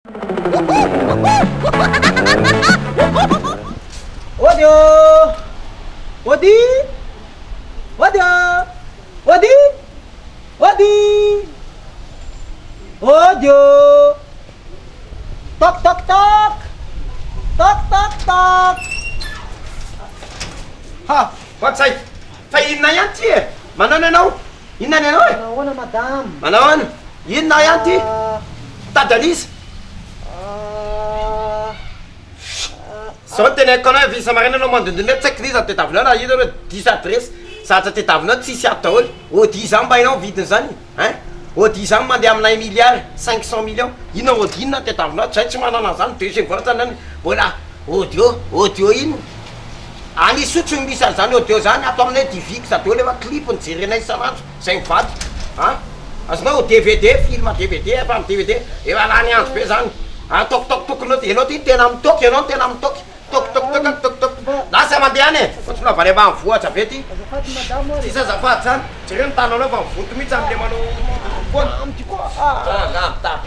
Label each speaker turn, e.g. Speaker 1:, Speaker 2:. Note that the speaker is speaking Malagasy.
Speaker 1: Audi'ô! Audi! Audi'ô! Audi! Audi! Audi'ô! Toc toc toc! Toc toc toc!
Speaker 2: Ha! Watsay! Fa inona ihany ty e? Manao ianao? Inona ianao e?
Speaker 1: Ahoana madame?
Speaker 2: Manao any? Inona ihany ty? Tady Alisa? Zao tena haiko anao visa marina anao mandondona tsy haiko iza tetavinao na ino hoe 10 adresse satria tetavinao tsisy ato daholo. Audi zany mba hainao vidiny zany hein? Audi zany mandeha amina 1 milliard 500 millions. Inona Audi inona tetavinao? Zay tsy manana zany deuxième fois zany mbola Audi'ô ino? Any sotro misy an'izany Audi'ô zany ato aminay divix daholo efa clip nijerenay isan'andro zay mivady a azonao DVD film DVD efa amin'ny DVD efa lany andro be zany a tokotokotokony enao ty tena mitoky ianao tena mitoky tokotokotokotokotoko lasa mandeha any e ohatranao avy any ambanivohitra be ty
Speaker 1: Azafady madame ary.
Speaker 2: tsisy azafady zany jereo ny tananao fa mivoto mihitsy am'le manao foana
Speaker 1: Amty koa.
Speaker 2: ngapta